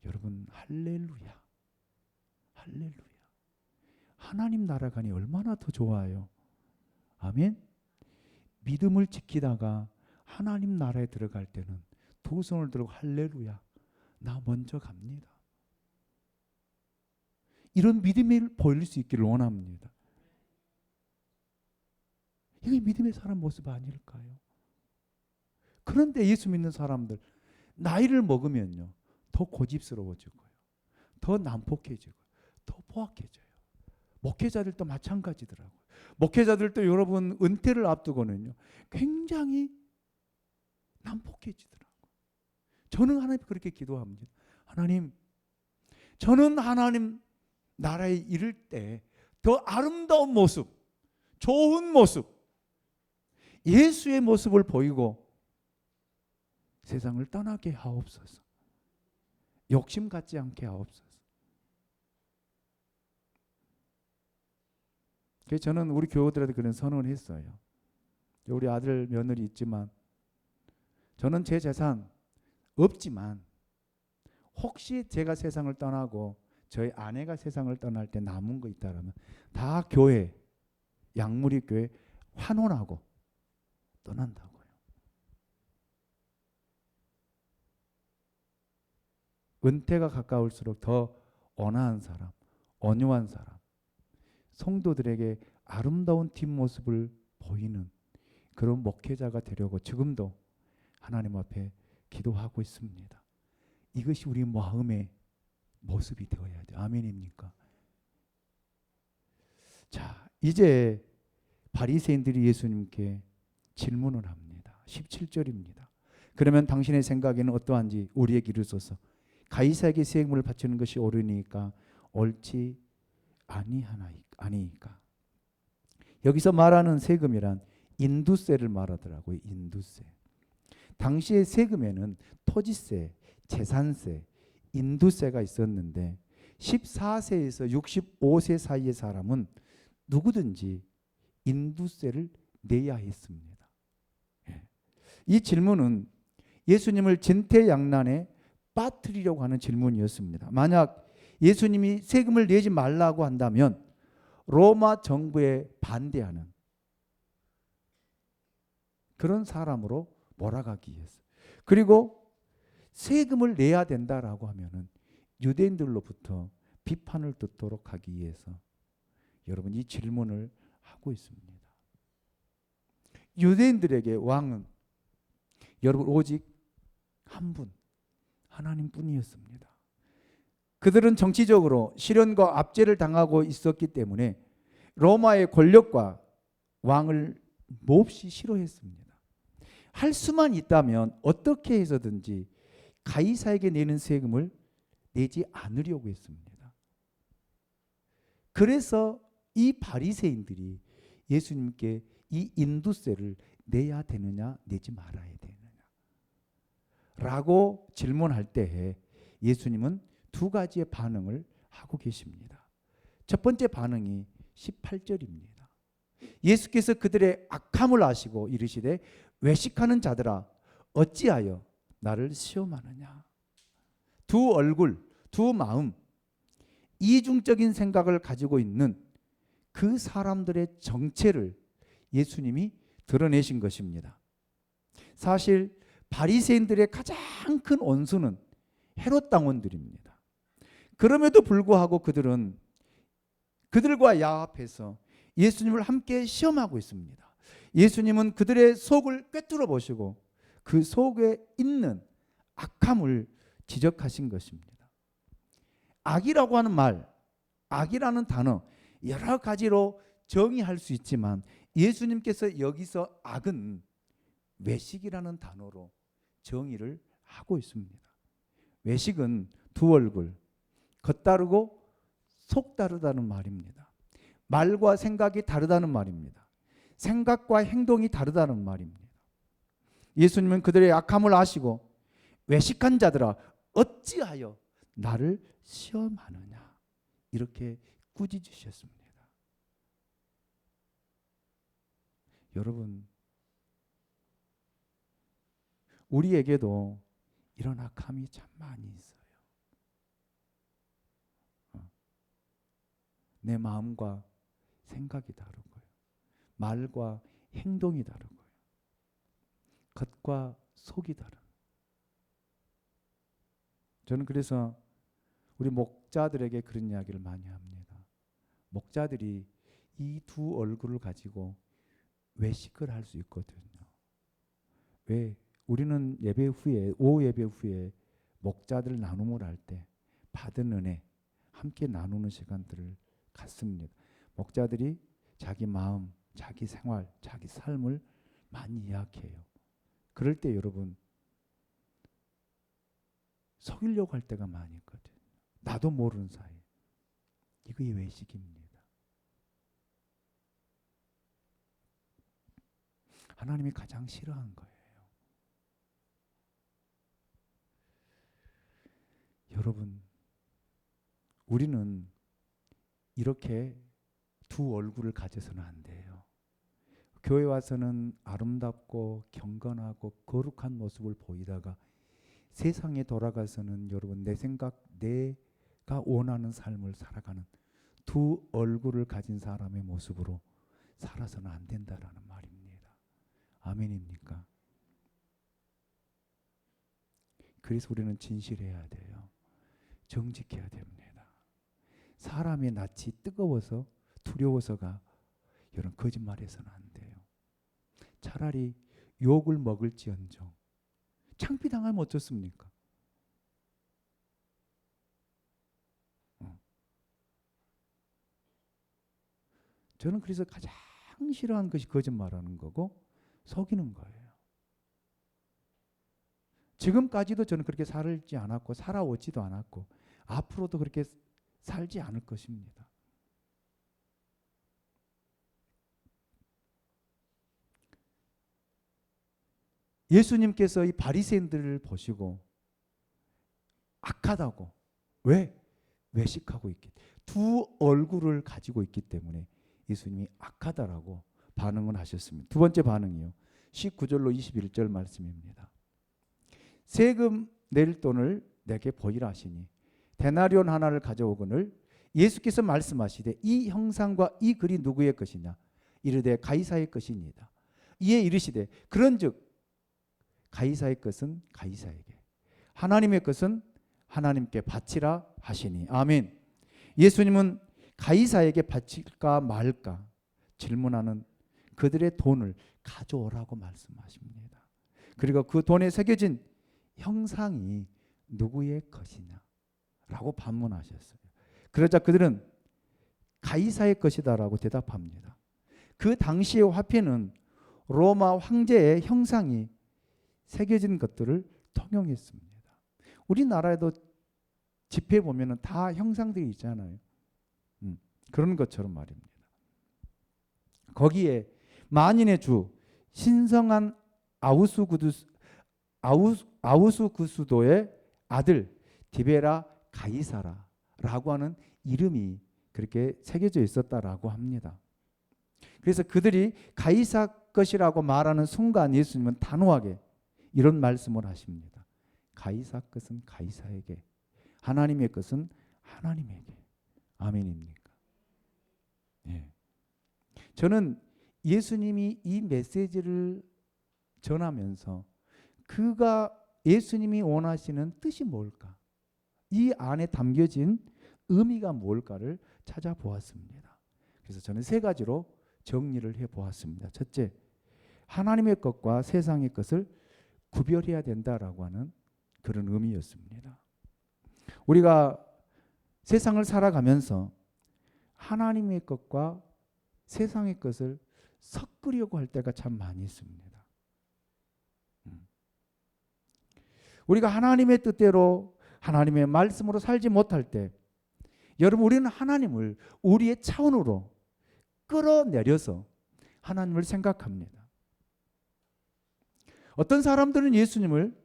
여러분 할렐루야. 할렐루야. 하나님 나라 가니 얼마나 더 좋아요. 아멘. 믿음을 지키다가 하나님 나라에 들어갈 때는 두 손을 들고 할렐루야. 나 먼저 갑니다. 이런 믿음이 보일 수 있기를 원합니다. 이게 믿음의 사람 모습 아닐까요? 그런데 예수 믿는 사람들 나이를 먹으면요. 더 고집스러워지고요. 더 난폭해지고 더 포악해져요. 목회자들도 마찬가지더라고요. 목회자들도 여러분 은퇴를 앞두고는요. 굉장히 난폭해지더라고요. 저는 하나님 그렇게 기도합니다. 하나님, 저는 하나님 나라에 이를 때 더 아름다운 모습, 좋은 모습, 예수의 모습을 보이고 세상을 떠나게 하옵소서. 욕심 갖지 않게 하옵소서. 그래서 저는 우리 교우들한테 그런 선언을 했어요. 우리 아들 며느리 있지만 저는 제 재산 없지만 혹시 제가 세상을 떠나고 저희 아내가 세상을 떠날 때 남은 거 있다라면 다 교회, 양무리 교회 환원하고 떠난다고요. 은퇴가 가까울수록 더 온화한 사람, 온유한 사람, 성도들에게 아름다운 뒷모습을 보이는 그런 목회자가 되려고 지금도 하나님 앞에 기도하고 있습니다. 이것이 우리 마음의 모습이 되어야 돼요. 아멘입니까? 자, 이제 바리새인들이 예수님께 질문을 합니다. 17절입니다. 그러면 당신의 생각에는 어떠한지 우리에게 이르소서. 가이사에게 세금을 바치는 것이 옳으니까 옳지 아니니까. 여기서 말하는 세금이란 인두세를 말하더라고요. 인두세. 당시의 세금에는 토지세, 재산세, 인두세가 있었는데 14세에서 65세 사이의 사람은 누구든지 인두세를 내야 했습니다. 이 질문은 예수님을 진퇴양난에 빠뜨리려고 하는 질문이었습니다. 만약 예수님이 세금을 내지 말라고 한다면 로마 정부에 반대하는 그런 사람으로 몰아가기 위해서, 그리고 세금을 내야 된다라고 하면은 유대인들로부터 비판을 듣도록 하기 위해서 여러분 이 질문을 하고 있습니다. 유대인들에게 왕은 여러분 오직 한 분, 하나님뿐이었습니다. 그들은 정치적으로 시련과 압제를 당하고 있었기 때문에 로마의 권력과 왕을 몹시 싫어했습니다. 할 수만 있다면 어떻게 해서든지 가이사에게 내는 세금을 내지 않으려고 했습니다. 그래서 이 바리새인들이 예수님께 이 인두세를 내야 되느냐 내지 말아야 되느냐 라고 질문할 때에 예수님은 두 가지의 반응을 하고 계십니다. 첫 번째 반응이 18절입니다. 예수께서 그들의 악함을 아시고 이르시되 외식하는 자들아 어찌하여 나를 시험하느냐. 두 얼굴, 두 마음, 이중적인 생각을 가지고 있는 그 사람들의 정체를 예수님이 드러내신 것입니다. 사실 바리새인들의 가장 큰 원수는 헤롯 당원들입니다. 그럼에도 불구하고 그들은 그들과 야합해서 예수님을 함께 시험하고 있습니다. 예수님은 그들의 속을 꿰뚫어 보시고 그 속에 있는 악함을 지적하신 것입니다. 악이라고 하는 말, 악이라는 단어 여러 가지로 정의할 수 있지만 예수님께서 여기서 악은 외식이라는 단어로 정의를 하고 있습니다. 외식은 두 얼굴, 겉다르고 속다르다는 말입니다. 말과 생각이 다르다는 말입니다. 생각과 행동이 다르다는 말입니다. 예수님은 그들의 악함을 아시고 외식한 자들아 어찌하여 나를 시험하느냐 이렇게 꾸짖으셨습니다. 여러분 우리에게도 이런 악함이 참 많이 있어요. 내 마음과 생각이 다르고요. 말과 행동이 다르고요. 겉과 속이 다른. 저는 그래서 우리 목자들에게 그런 이야기를 많이 합니다. 목자들이 이 두 얼굴을 가지고 외식을 할 수 있거든요. 왜? 우리는 예배 후에, 오후 예배 후에 목자들 나눔을 할 때 받은 은혜 함께 나누는 시간들을 갖습니다. 목자들이 자기 마음, 자기 생활, 자기 삶을 많이 이야기해요. 그럴 때 여러분 속이려고 할 때가 많이 있거든요. 나도 모르는 사이. 이게 외식입니다. 하나님이 가장 싫어한 거예요. 여러분, 우리는 이렇게 두 얼굴을 가져서는 안 돼요. 교회 와서는 아름답고 경건하고 거룩한 모습을 보이다가 세상에 돌아가서는 여러분 내 생각, 내가 원하는 삶을 살아가는 두 얼굴을 가진 사람의 모습으로 살아서는 안 된다라는 말입니다. 아멘입니까? 그래서 우리는 진실해야 돼요. 정직해야 됩니다. 사람의 낯이 뜨거워서 두려워서가 여러분 거짓말해서는 안 돼요. 차라리 욕을 먹을지언정 창피당하면 어떻습니까? 저는 그래서 가장 싫어하는 것이 거짓말하는 거고 속이는 거예요. 지금까지도 저는 그렇게 살지 않았고 살아오지도 않았고 앞으로도 그렇게 살지 않을 것입니다. 예수님께서 이 바리새인들을 보시고 악하다고. 왜? 외식하고 있기. 두 얼굴을 가지고 있기 때문에 예수님이 악하다라고 반응을 하셨습니다. 두 번째 반응이요. 19절로 21절 말씀입니다. 세금 낼 돈을 내게 보이라 하시니 데나리온 하나를 가져오거늘 예수께서 말씀하시되 이 형상과 이 글이 누구의 것이냐 이르되 가이사의 것이니이다. 이에 이르시되 그런즉 가이사의 것은 가이사에게 하나님의 것은 하나님께 바치라 하시니. 아멘. 예수님은 가이사에게 바칠까 말까 질문하는 그들의 돈을 가져오라고 말씀하십니다. 그리고 그 돈에 새겨진 형상이 누구의 것이냐 라고 반문하셨어요. 그러자 그들은 가이사의 것이다라고 대답합니다. 그 당시의 화폐는 로마 황제의 형상이 새겨진 것들을 통용했습니다. 우리나라에도 지폐 보면은 다 형상들이 있잖아요. 그런 것처럼 말입니다. 거기에 만인의 주 신성한 아우수구스도의 아들 디베라 가이사라라고 하는 이름이 그렇게 새겨져 있었다라고 합니다. 그래서 그들이 가이사 것이라고 말하는 순간 예수님은 단호하게 이런 말씀을 하십니다. 가이사 것은 가이사에게, 하나님의 것은 하나님에게. 아멘입니까? 예. 저는 예수님이 이 메시지를 전하면서 그가 예수님이 원하시는 뜻이 뭘까? 이 안에 담겨진 의미가 뭘까를 찾아보았습니다. 그래서 저는 세 가지로 정리를 해보았습니다. 첫째, 하나님의 것과 세상의 것을 구별해야 된다라고 하는 그런 의미였습니다. 우리가 세상을 살아가면서 하나님의 것과 세상의 것을 섞으려고 할 때가 참 많이 있습니다. 우리가 하나님의 뜻대로 하나님의 말씀으로 살지 못할 때 여러분 우리는 하나님을 우리의 차원으로 끌어내려서 하나님을 생각합니다. 어떤 사람들은 예수님을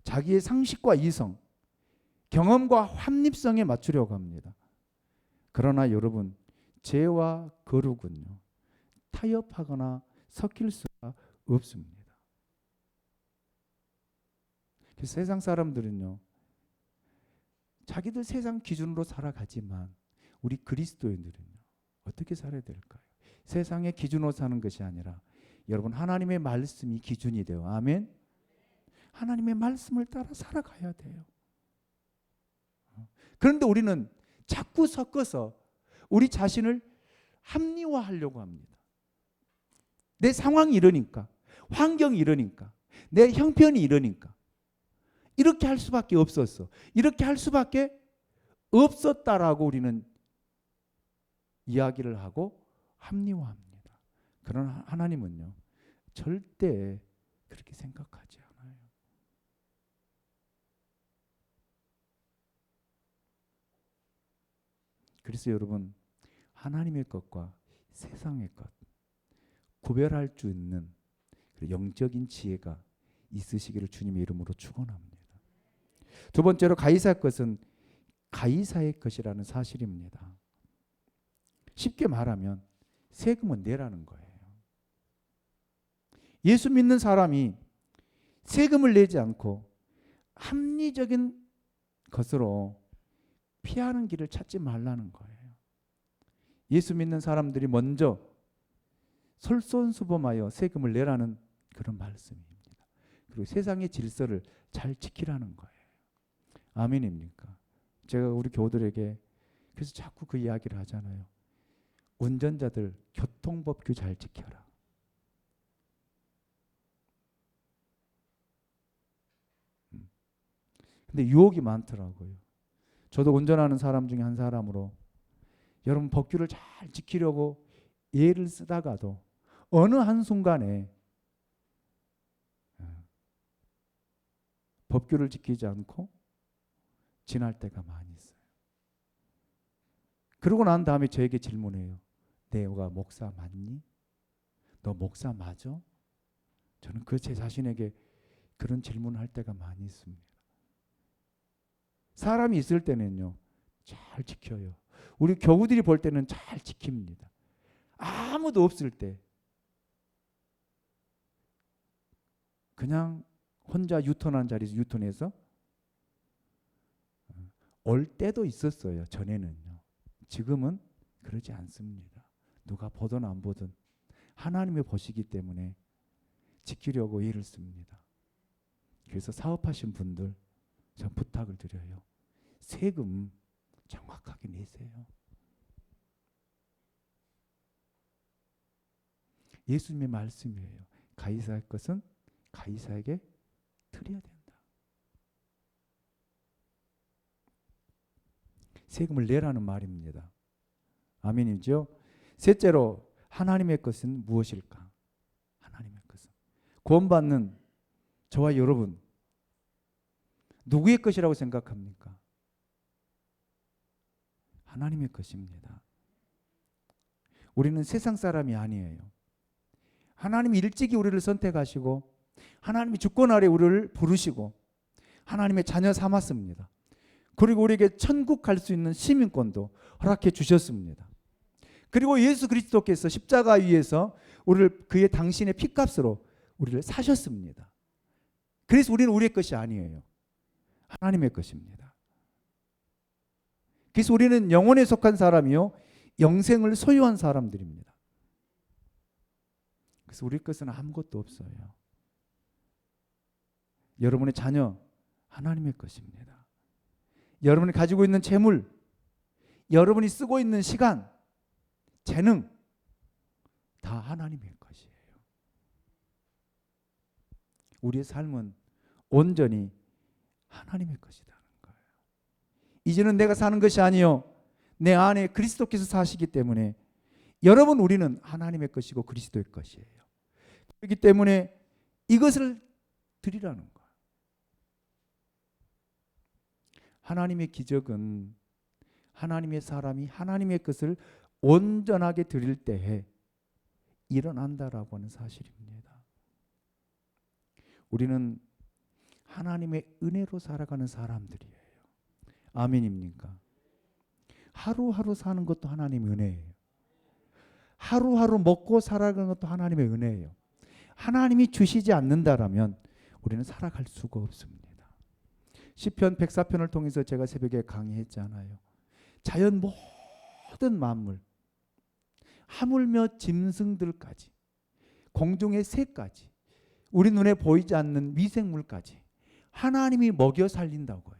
자기의 상식과 이성, 경험과 합리성에 맞추려고 합니다. 그러나 여러분 죄와 거룩은요 타협하거나 섞일 수가 없습니다. 세상 사람들은요 자기들 세상 기준으로 살아가지만 우리 그리스도인들은요 어떻게 살아야 될까요? 세상의 기준으로 사는 것이 아니라 여러분 하나님의 말씀이 기준이 돼요. 아멘. 하나님의 말씀을 따라 살아가야 돼요. 그런데 우리는 자꾸 섞어서 우리 자신을 합리화하려고 합니다. 내 상황이 이러니까, 환경이 이러니까, 내 형편이 이러니까 이렇게 할 수밖에 없었어. 이렇게 할 수밖에 없었다라고 우리는 이야기를 하고 합리화합니다. 그러나 하나님은요 절대 그렇게 생각하지 않아요. 그래서 여러분 하나님의 것과 세상의 것 구별할 수 있는 영적인 지혜가 있으시기를 주님의 이름으로 축원합니다. 두 번째로 가이사 것은 가이사의 것이라는 사실입니다. 쉽게 말하면 세금은 내라는 거예요. 예수 믿는 사람이 세금을 내지 않고 합리적인 것으로 피하는 길을 찾지 말라는 거예요. 예수 믿는 사람들이 먼저 솔선수범하여 세금을 내라는 그런 말씀입니다. 그리고 세상의 질서를 잘 지키라는 거예요. 아멘입니까? 제가 우리 교우들에게 그래서 자꾸 그 이야기를 하잖아요. 운전자들 교통법규 잘 지켜라. 근데 유혹이 많더라고요. 저도 운전하는 사람 중에 한 사람으로 여러분 법규를 잘 지키려고 예를 쓰다가도 어느 한순간에 법규를 지키지 않고 지날 때가 많이 있어요. 그러고 난 다음에 저에게 질문해요. 내가 목사 맞니? 너 목사 맞아? 저는 그 제 자신에게 그런 질문을 할 때가 많이 있습니다. 사람이 있을 때는요, 잘 지켜요. 우리 교우들이 볼 때는 잘 지킵니다. 아무도 없을 때 그냥 혼자 유턴한 자리에서 유턴해서 올 때도 있었어요. 전에는요. 지금은 그러지 않습니다. 누가 보든 안 보든 하나님이 보시기 때문에 지키려고 애를 씁니다. 그래서 사업하신 분들 전 부탁을 드려요. 세금 정확하게 내세요. 예수님의 말씀이에요. 가이사의 것은 가이사에게 드려야 된다. 세금을 내라는 말입니다. 아멘이죠? 셋째로 하나님의 것은 무엇일까? 하나님의 것은 구원받는 저와 여러분 누구의 것이라고 생각합니까? 하나님의 것입니다. 우리는 세상 사람이 아니에요. 하나님이 일찍이 우리를 선택하시고 하나님이 주권 아래 우리를 부르시고 하나님의 자녀 삼았습니다. 그리고 우리에게 천국 갈 수 있는 시민권도 허락해 주셨습니다. 그리고 예수 그리스도께서 십자가 위에서 우리를 그의 당신의 피값으로 우리를 사셨습니다. 그래서 우리는 우리의 것이 아니에요. 하나님의 것입니다. 그래서 우리는 영혼에 속한 사람이요 영생을 소유한 사람들입니다. 그래서 우리 것은 아무것도 없어요. 여러분의 자녀 하나님의 것입니다. 여러분이 가지고 있는 재물, 여러분이 쓰고 있는 시간, 재능 다 하나님의 것이에요. 우리의 삶은 온전히 하나님의 것이라는 거예요. 이제는 내가 사는 것이 아니요 내 안에 그리스도께서 사시기 때문에 여러분 우리는 하나님의 것이고 그리스도의 것이에요. 그렇기 때문에 이것을 드리라는 거예요. 하나님의 기적은 하나님의 사람이 하나님의 것을 온전하게 드릴 때에 일어난다라고 하는 사실입니다. 우리는 하나님의 은혜로 살아가는 사람들이에요. 아멘입니까? 하루하루 사는 것도 하나님의 은혜예요. 하루하루 먹고 살아가는 것도 하나님의 은혜예요. 하나님이 주시지 않는다라면 우리는 살아갈 수가 없습니다. 시편 104편을 통해서 제가 새벽에 강의했잖아요. 자연 모든 만물, 하물며 짐승들까지, 공중의 새까지, 우리 눈에 보이지 않는 미생물까지 하나님이 먹여 살린다고요.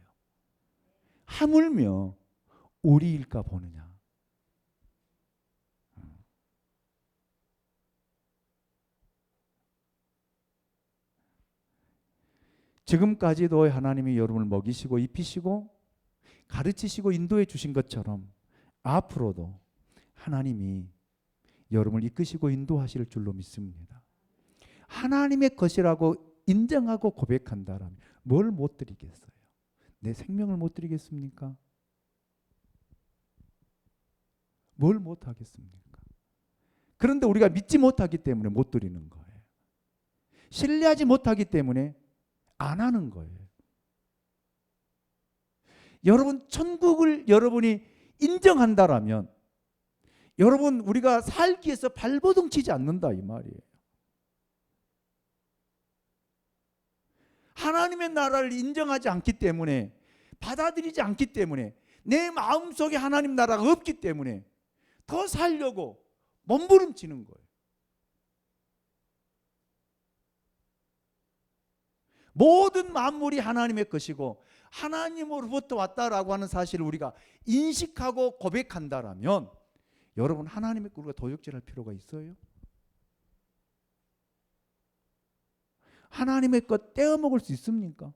하물며 우리일까 보느냐. 지금까지도 하나님이 여러분을 먹이시고 입히시고 가르치시고 인도해 주신 것처럼 앞으로도 하나님이 여러분을 이끄시고 인도하실 줄로 믿습니다. 하나님의 것이라고 인정하고 고백한다면 뭘 못 드리겠어요? 내 생명을 못 드리겠습니까? 뭘 못 하겠습니까? 그런데 우리가 믿지 못하기 때문에 못 드리는 거예요. 신뢰하지 못하기 때문에 안 하는 거예요. 여러분 천국을 여러분이 인정한다라면 여러분 우리가 살기 위해서 발버둥 치지 않는다 이 말이에요. 하나님의 나라를 인정하지 않기 때문에 받아들이지 않기 때문에 내 마음속에 하나님 나라가 없기 때문에 더 살려고 몸부림치는 거예요. 모든 만물이 하나님의 것이고 하나님으로부터 왔다라고 하는 사실을 우리가 인식하고 고백한다라면 여러분 하나님의 것 우리가 도적질할 필요가 있어요? 하나님의 것 떼어먹을 수 있습니까?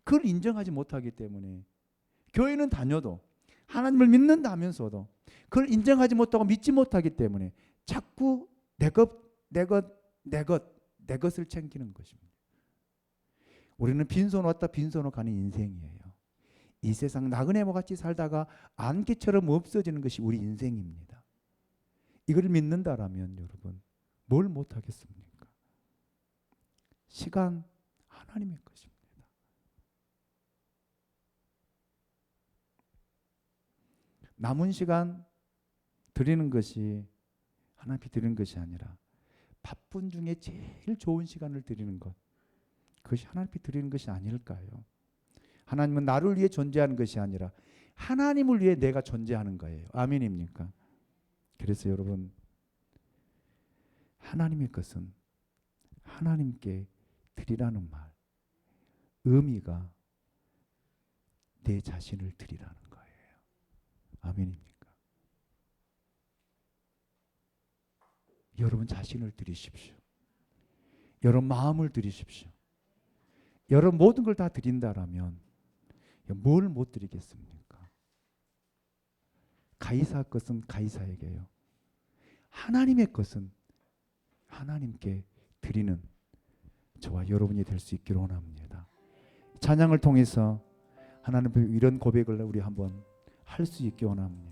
그걸 인정하지 못하기 때문에 교회는 다녀도 하나님을 믿는다 하면서도 그걸 인정하지 못하고 믿지 못하기 때문에 자꾸 내 것을 챙기는 것입니다. 우리는 빈손 왔다 빈손으로 가는 인생이에요. 이 세상 나그네와 같이 살다가 안개처럼 없어지는 것이 우리 인생입니다. 이걸 믿는다라면 여러분 뭘 못하겠습니까? 시간 하나님의 것입니다. 남은 시간 드리는 것이 하나님께 드리는 것이 아니라 바쁜 중에 제일 좋은 시간을 드리는 것, 그것이 하나님께 드리는 것이 아닐까요? 하나님은 나를 위해 존재하는 것이 아니라 하나님을 위해 내가 존재하는 거예요. 아멘입니까? 그래서 여러분 하나님의 것은 하나님께 드리라는 말, 의미가 내 자신을 드리라는 거예요. 아멘입니까? 여러분 자신을 드리십시오. 여러분 마음을 드리십시오. 여러분 모든 걸 다 드린다라면 뭘 못 드리겠습니까? 가이사 것은 가이사에게요. 하나님의 것은 하나님께 드리는 저와 여러분이 될 수 있기를 원합니다. 찬양을 통해서 하나님 앞에 이런 고백을 우리 한번 할 수 있기 원합니다.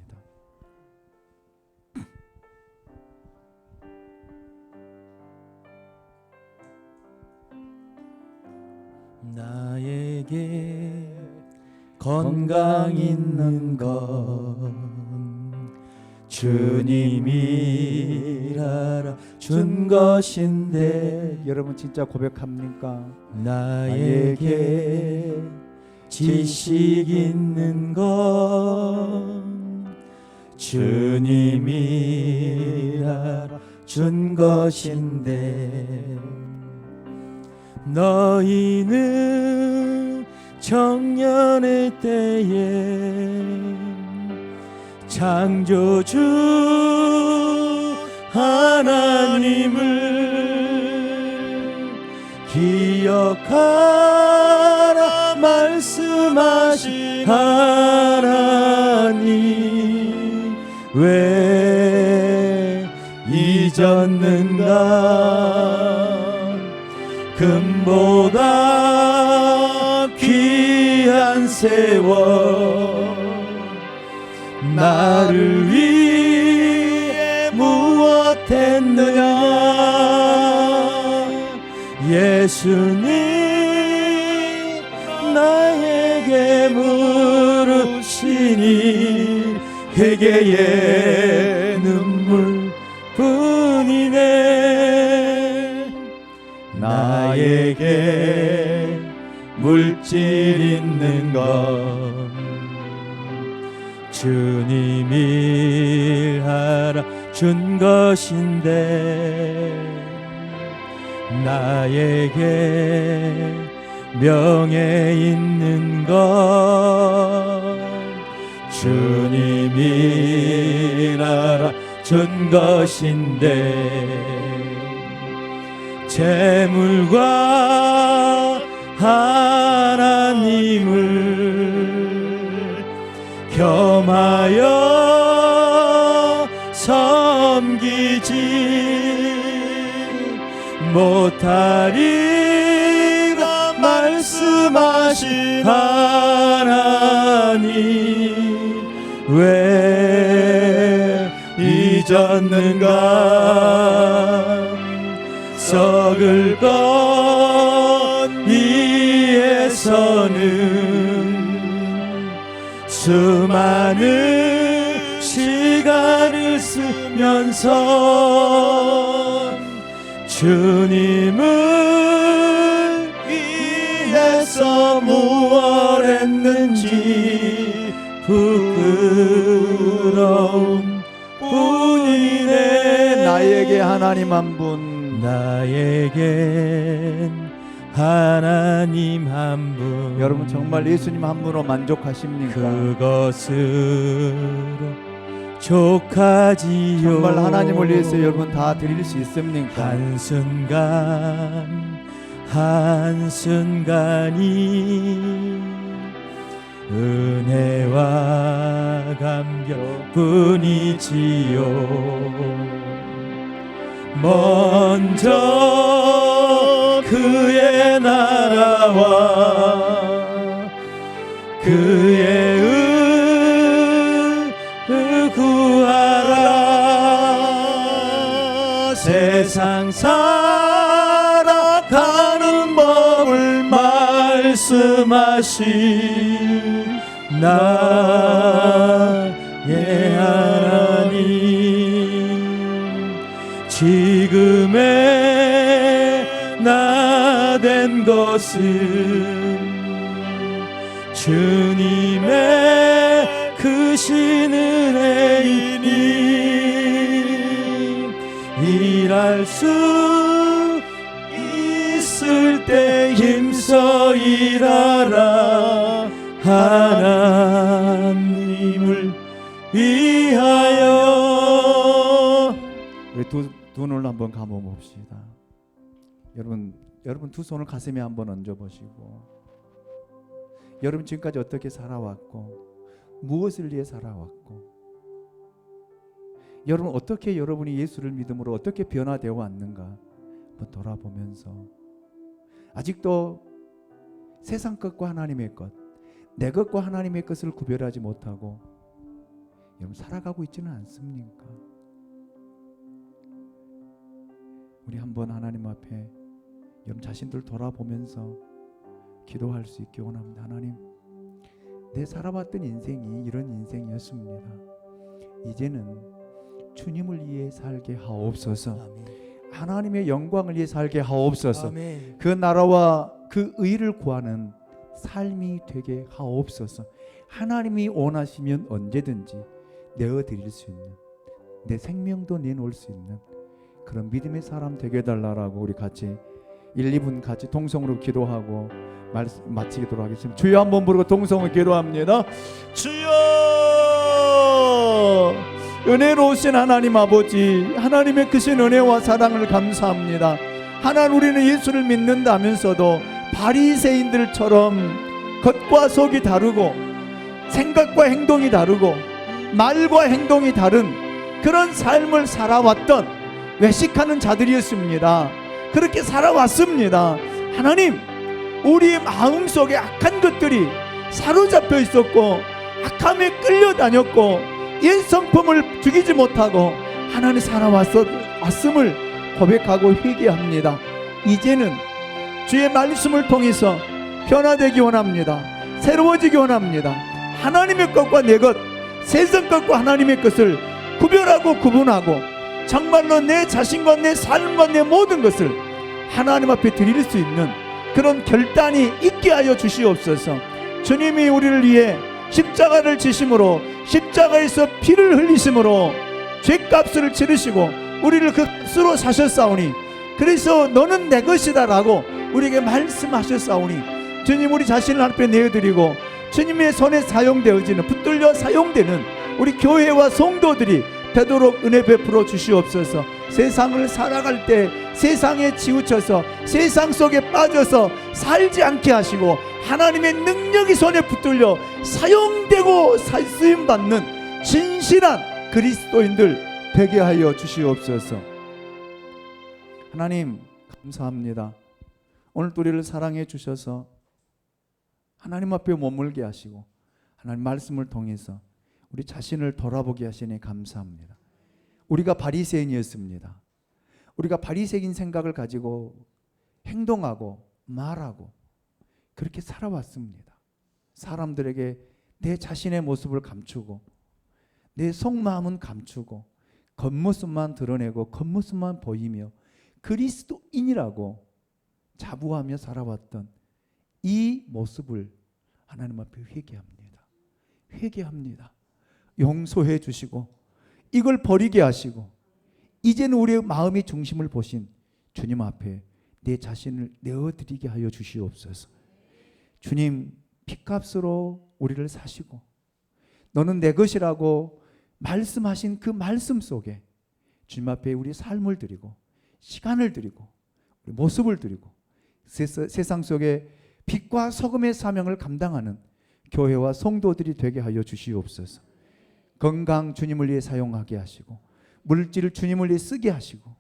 나에게 건강 있는 건 주님이 알아준 것인데, 여러분 진짜 고백합니까? 나에게 지식 있는 건 주님이 알아준 것인데, 너희는 청년의 때에 창조주 하나님을 기억하라 말씀하신 하나님 왜 잊었는가? 금보다 귀한 세월 나를 위해 무엇 했느냐? 예수님 나에게 물으시니 회개의 눈물 뿐이네. 나에게 물질 있는 건 주님이 알아준 것인데, 나에게 명예 있는 건 주님이 알아준 것인데, 재물과 하나님을 겸하여 섬기지 못하리라 말씀하신 하나님 왜 잊었는가? 썩을 것 위에서는 수많은 시간을 쓰면서 주님을 위해서 무엇 했는지 부끄러움 뿐이네. 나에게 하나님 한 분, 나에겐 하나님 한 분. 여러분 정말 예수님 한 분으로 만족하십니까? 그것으로 족하지요. 정말 하나님을 위해서 여러분 다 드릴 수 있습니까? 한순간 한순간이 은혜와 감격뿐이지요. 먼저 그의 나라와 그의 의를 구하라. 세상 살아가는 법을 말씀하신 나의 하나님, 지금의 나 된 것은 주님의 크신 은혜이니 일할 수 있을 때 힘써 일하라. 하나님을 위하여. 우리 두 눈을 한번 감아 봅시다. 여러분 두 손을 가슴에 한번 얹어 보시고, 여러분 지금까지 어떻게 살아왔고 무엇을 위해 살아왔고, 여러분 어떻게 여러분이 예수를 믿음으로 어떻게 변화되어 왔는가 한번 돌아보면서, 아직도 세상 것과 하나님의 것, 내 것과 하나님의 것을 구별하지 못하고 여러분 살아가고 있지는 않습니까? 우리 한번 하나님 앞에 여러분 자신들 돌아보면서 기도할 수 있게 원합니다. 하나님, 내 살아왔던 인생이 이런 인생이었습니다. 이제는 주님을 위해 살게 하옵소서. 아멘. 하나님의 영광을 위해 살게 하옵소서. 아멘. 그 나라와 그 의를 구하는 삶이 되게 하옵소서. 하나님이 원하시면 언제든지 내어드릴 수 있는, 내 생명도 내놓을 수 있는 그런 믿음의 사람 되게 해달라고 우리 같이 1, 2분 같이 동성으로 기도하고 마치도록 하겠습니다. 주여 한번 부르고 동성으로 기도합니다. 주여, 은혜로우신 하나님 아버지, 하나님의 크신 은혜와 사랑을 감사합니다. 하나님, 우리는 예수를 믿는다면서도 바리새인들처럼 겉과 속이 다르고 생각과 행동이 다르고 말과 행동이 다른 그런 삶을 살아왔던 외식하는 자들이었습니다. 그렇게 살아왔습니다. 하나님, 우리의 마음속에 악한 것들이 사로잡혀 있었고 악함에 끌려다녔고 옛 성품을 죽이지 못하고 하나님 살아왔음을 고백하고 회개합니다. 이제는 주의 말씀을 통해서 변화되기 원합니다. 새로워지기 원합니다. 하나님의 것과 내 것, 세상 것과 하나님의 것을 구별하고 구분하고 정말로 내 자신과 내 삶과 내 모든 것을 하나님 앞에 드릴 수 있는 그런 결단이 있게 하여 주시옵소서. 주님이 우리를 위해 십자가를 지심으로, 십자가에서 피를 흘리심으로 죄값을 치르시고 우리를 그 값으로 사셨사오니, 그래서 너는 내 것이다 라고 우리에게 말씀하셨사오니, 주님, 우리 자신을 앞에 내어드리고 주님의 손에 사용되어지는, 붙들려 사용되는 우리 교회와 성도들이 되도록 은혜 베풀어 주시옵소서. 세상을 살아갈 때 세상에 치우쳐서 세상 속에 빠져서 살지 않게 하시고 하나님의 능력이 손에 붙들려 사용되고 쓰임받는 진실한 그리스도인들 되게 하여 주시옵소서. 하나님, 감사합니다. 오늘 우리를 사랑해 주셔서 하나님 앞에 머물게 하시고 하나님 말씀을 통해서 우리 자신을 돌아보게 하시니 감사합니다. 우리가 바리새인이었습니다. 우리가 바리새인 생각을 가지고 행동하고 말하고 그렇게 살아왔습니다. 사람들에게 내 자신의 모습을 감추고 내 속마음은 감추고 겉모습만 드러내고 겉모습만 보이며 그리스도인이라고 자부하며 살아왔던 이 모습을 하나님 앞에 회개합니다. 회개합니다. 용서해 주시고 이걸 버리게 하시고 이제는 우리의 마음의 중심을 보신 주님 앞에 내 자신을 내어드리게 하여 주시옵소서. 주님, 피값으로 우리를 사시고 너는 내 것이라고 말씀하신 그 말씀 속에 주님 앞에 우리 삶을 드리고 시간을 드리고 우리 모습을 드리고 세상 속에 빛과 소금의 사명을 감당하는 교회와 성도들이 되게 하여 주시옵소서. 건강 주님을 위해 사용하게 하시고 물질을 주님을 위해 쓰게 하시고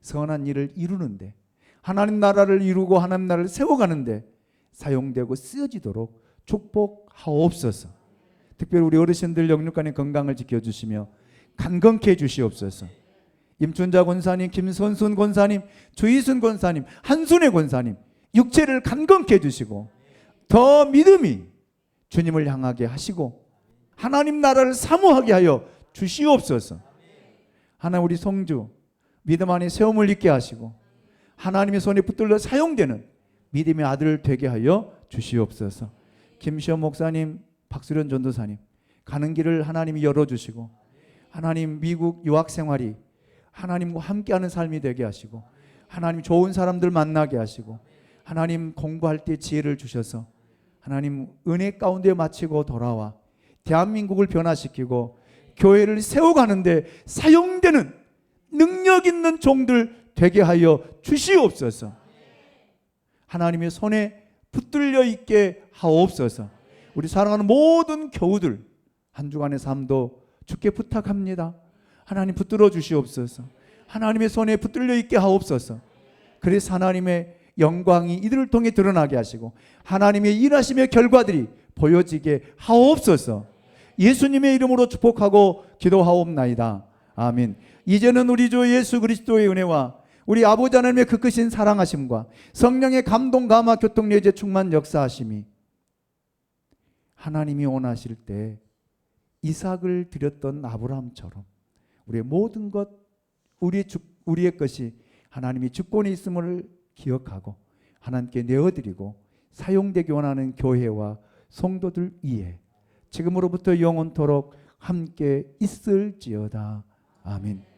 선한 일을 이루는데, 하나님 나라를 이루고 하나님 나라를 세워가는데 사용되고 쓰여지도록 축복하옵소서. 특별히 우리 어르신들 영육간의 건강을 지켜주시며 간건케 해주시옵소서. 임춘자 권사님, 김선순 권사님, 주희순 권사님, 한순애 권사님 육체를 강건케 해주시고 더 믿음이 주님을 향하게 하시고 하나님 나라를 사모하게 하여 주시옵소서. 하나님 우리 성주 믿음 안에 세움을 있게 하시고 하나님의 손에 붙들려 사용되는 믿음의 아들 되게 하여 주시옵소서. 김시현 목사님, 박수련 전도사님 가는 길을 하나님이 열어주시고 하나님 미국 유학 생활이 하나님과 함께하는 삶이 되게 하시고 하나님 좋은 사람들 만나게 하시고 하나님 공부할 때 지혜를 주셔서 하나님 은혜 가운데 마치고 돌아와 대한민국을 변화시키고 교회를 세워가는데 사용되는 능력 있는 종들 되게 하여 주시옵소서. 하나님의 손에 붙들려 있게 하옵소서. 우리 사랑하는 모든 교우들 한 주간의 삶도 주께 부탁합니다. 하나님 붙들어 주시옵소서. 하나님의 손에 붙들려 있게 하옵소서. 그래서 하나님의 영광이 이들을 통해 드러나게 하시고 하나님의 일하심의 결과들이 보여지게 하옵소서. 예수님의 이름으로 축복하고 기도하옵나이다. 아멘. 이제는 우리 주 예수 그리스도의 은혜와 우리 아버지 하나님의 그 크신 사랑하심과 성령의 감동 감화 교통 예제 충만 역사하심이 하나님이 원하실 때 이삭을 드렸던 아브라함처럼 우리의 모든 것 우리의 것이 하나님이 주권에 있음을 기억하고 하나님께 내어드리고 사용되기 원하는 교회와 성도들 위에 지금으로부터 영원토록 함께 있을지어다. 아멘.